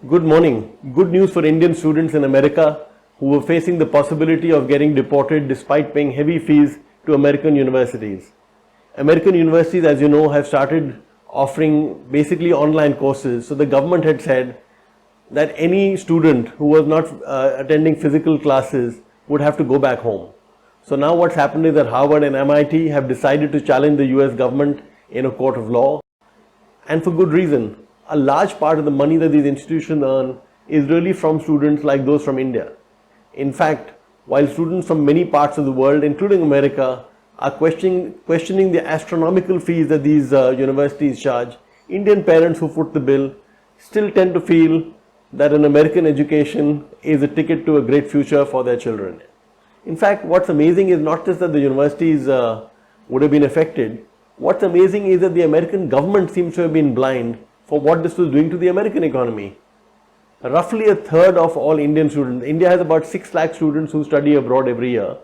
Good morning. Good news for Indian students in America who were facing the possibility of getting deported despite paying heavy fees to American universities. American universities, as you know, have started offering basically online courses. So the government had said that any student who was not attending physical classes would have to go back home. So now what's happened is that Harvard and MIT have decided to challenge the US government in a court of law, and for good reason. A large part of the money that these institutions earn is really from students like those from India. In fact, while students from many parts of the world, including America, are questioning the astronomical fees that these universities charge, Indian parents who foot the bill still tend to feel that an American education is a ticket to a great future for their children. In fact, what's amazing is not just that the universities would have been affected. What's amazing is that the American government seems to have been blind for what this was doing to the American economy. Roughly a third of all Indian students, India has about 6 lakh students who study abroad every year.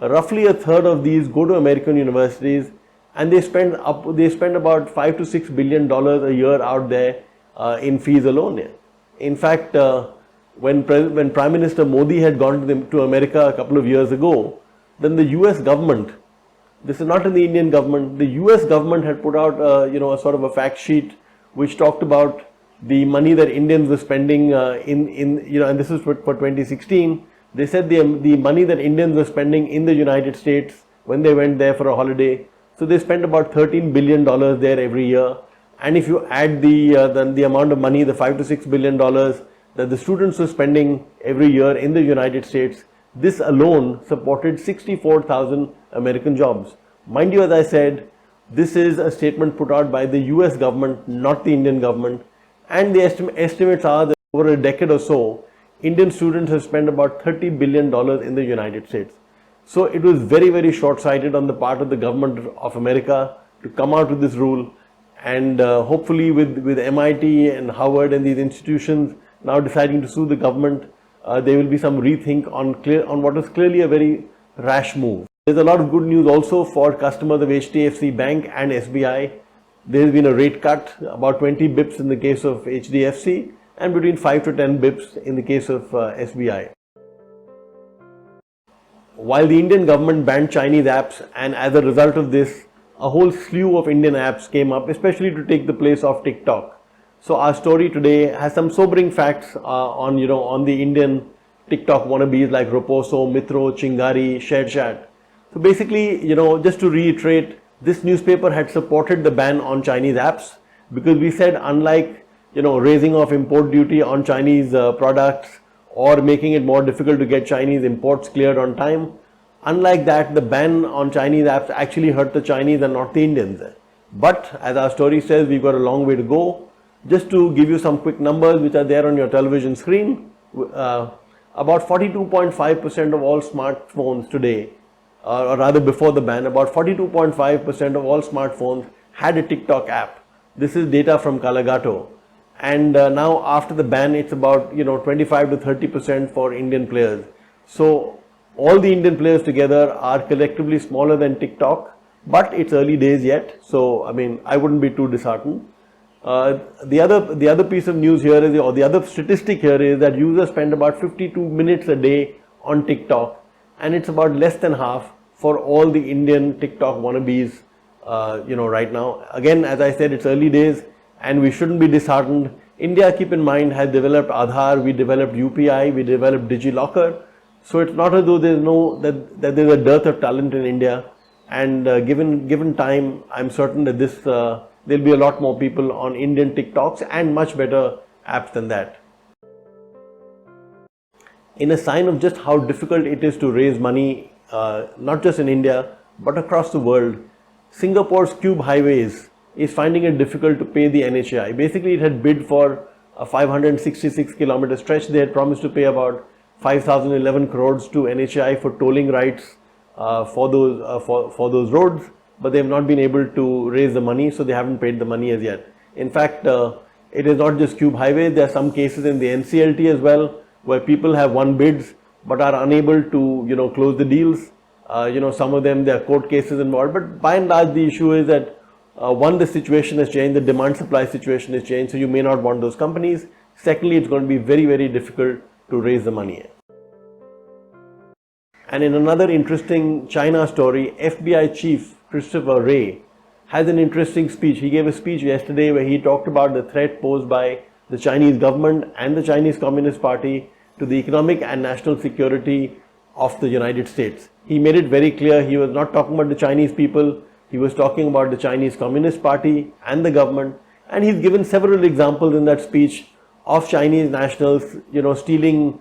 Roughly a third of these go to American universities, and they spend about $5 to $6 billion a year out there in fees alone. In fact, when Prime Minister Modi had gone to America a couple of years ago, then the US government, this is not in the Indian government, the US government had put out a sort of a fact sheet which talked about the money that Indians were spending and this is for 2016. They said the money that Indians were spending in the United States when they went there for a holiday. So they spent about $13 billion there every year. And if you add the amount of money, the $5 to $6 billion that the students were spending every year in the United States, this alone supported 64,000 American jobs. Mind you, as I said, this is a statement put out by the US government, not the Indian government. And the estimates are that over a decade or so, Indian students have spent about $30 billion in the United States. So it was very, very short-sighted on the part of the government of America to come out with this rule. And hopefully with MIT and Harvard and these institutions now deciding to sue the government, there will be some rethink on what was clearly a very rash move. There's a lot of good news also for customers of HDFC Bank and SBI. There's been a rate cut, about 20 bips in the case of HDFC and between 5 to 10 bips in the case of SBI. While the Indian government banned Chinese apps, and as a result of this, a whole slew of Indian apps came up, especially to take the place of TikTok. So our story today has some sobering facts on the Indian TikTok wannabes like Raposo, Mitro, Chingari, ShareChat. So basically, just to reiterate, this newspaper had supported the ban on Chinese apps because we said unlike, raising of import duty on Chinese products or making it more difficult to get Chinese imports cleared on time, unlike that, the ban on Chinese apps actually hurt the Chinese and not the Indians. But as our story says, we've got a long way to go. Just to give you some quick numbers which are there on your television screen, about 42.5% of all smartphones today, or rather before the ban, about 42.5% of all smartphones had a TikTok app. This is data from Kalagato. And now after the ban, it's about 25 to 30% for Indian players. So all the Indian players together are collectively smaller than TikTok, but it's early days yet. So I wouldn't be too disheartened. The other piece of news here is, or the other statistic here is that users spend about 52 minutes a day on TikTok, and it's about less than half for all the Indian TikTok wannabes, right now. Again, as I said, it's early days and we shouldn't be disheartened. India, keep in mind, has developed Aadhaar, we developed UPI, we developed DigiLocker. So it's not as though that there's a dearth of talent in India. And given time, I'm certain that there'll be a lot more people on Indian TikToks and much better apps than that. In a sign of just how difficult it is to raise money, not just in India, but across the world, Singapore's Cube Highways is finding it difficult to pay the NHAI. Basically, it had bid for a 566 kilometer stretch. They had promised to pay about 5,011 crores to NHAI for tolling rights for those roads, but they have not been able to raise the money, so they haven't paid the money as yet. In fact, it is not just Cube Highways. There are some cases in the NCLT as well, where people have won bids but are unable to close the deals. Some of them, there are court cases involved, but by and large the issue is that one, the situation has changed, the demand supply situation has changed, so you may not want those companies. Secondly, it's going to be very, very difficult to raise the money. And in another interesting China story, FBI chief Christopher Wray has an interesting speech. He gave a speech yesterday where he talked about the threat posed by the Chinese government and the Chinese Communist Party to the economic and national security of the United States. He made it very clear he was not talking about the Chinese people, he was talking about the Chinese Communist Party and the government, and he's given several examples in that speech of Chinese nationals, stealing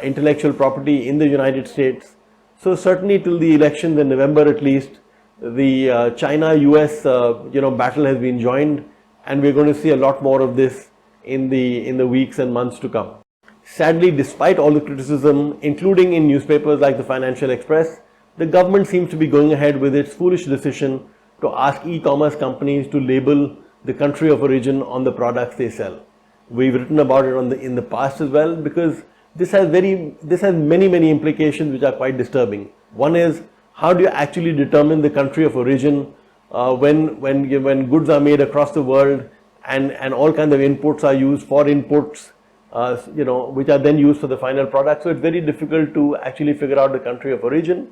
intellectual property in the United States. So certainly till the elections in November at least, the China-US battle has been joined, and we're going to see a lot more of this in the weeks and months to come. Sadly, despite all the criticism, including in newspapers like the Financial Express, the government seems to be going ahead with its foolish decision to ask e-commerce companies to label the country of origin on the products they sell. We've written about it in the past as well, because this has many implications which are quite disturbing. One is, how do you actually determine the country of origin when goods are made across the world and all kinds of inputs are used for inputs, which are then used for the final product. So it's very difficult to actually figure out the country of origin.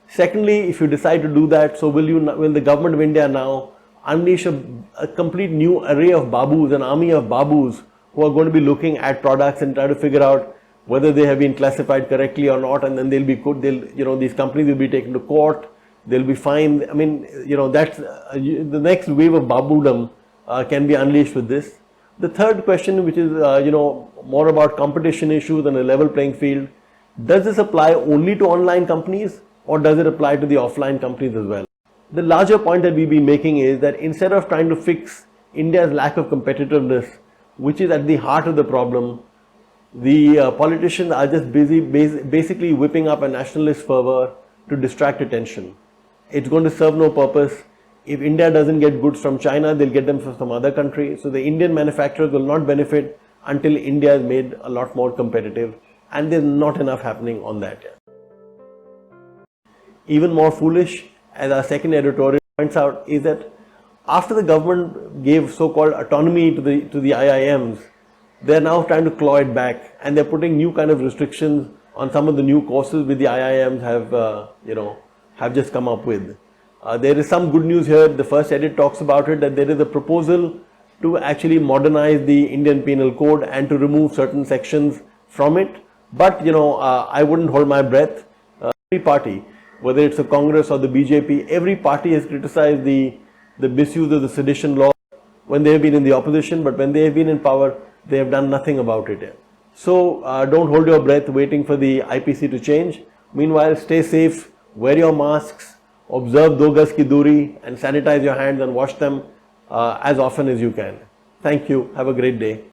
Secondly, if you decide to do that, so will the government of India now unleash a complete new array of babus, an army of babus who are going to be looking at products and try to figure out whether they have been classified correctly or not, and then these companies will be taken to court, they'll be fined. I mean, that's the next wave of babudom can be unleashed with this. The third question, which is more about competition issues and a level playing field, does this apply only to online companies, or does it apply to the offline companies as well? The larger point that we've been making is that instead of trying to fix India's lack of competitiveness, which is at the heart of the problem, the politicians are just basically whipping up a nationalist fervor to distract attention. It's going to serve no purpose. If India doesn't get goods from China, they'll get them from some other country. So the Indian manufacturers will not benefit until India is made a lot more competitive, and there's not enough happening on that yet. Even more foolish, as our second editorial points out, is that after the government gave so-called autonomy to the IIMs, they're now trying to claw it back, and they're putting new kind of restrictions on some of the new courses which the IIMs have just come up with. There is some good news here. The first edit talks about it, that there is a proposal to actually modernize the Indian Penal Code and to remove certain sections from it. But I wouldn't hold my breath. Every party, whether it's the Congress or the BJP, every party has criticized the misuse of the sedition law when they have been in the opposition, but when they have been in power, they have done nothing about it yet. So don't hold your breath waiting for the IPC to change. Meanwhile, stay safe, wear your masks, observe 2 gaz ki duri, and sanitize your hands and wash them as often as you can. Thank you. Have a great day.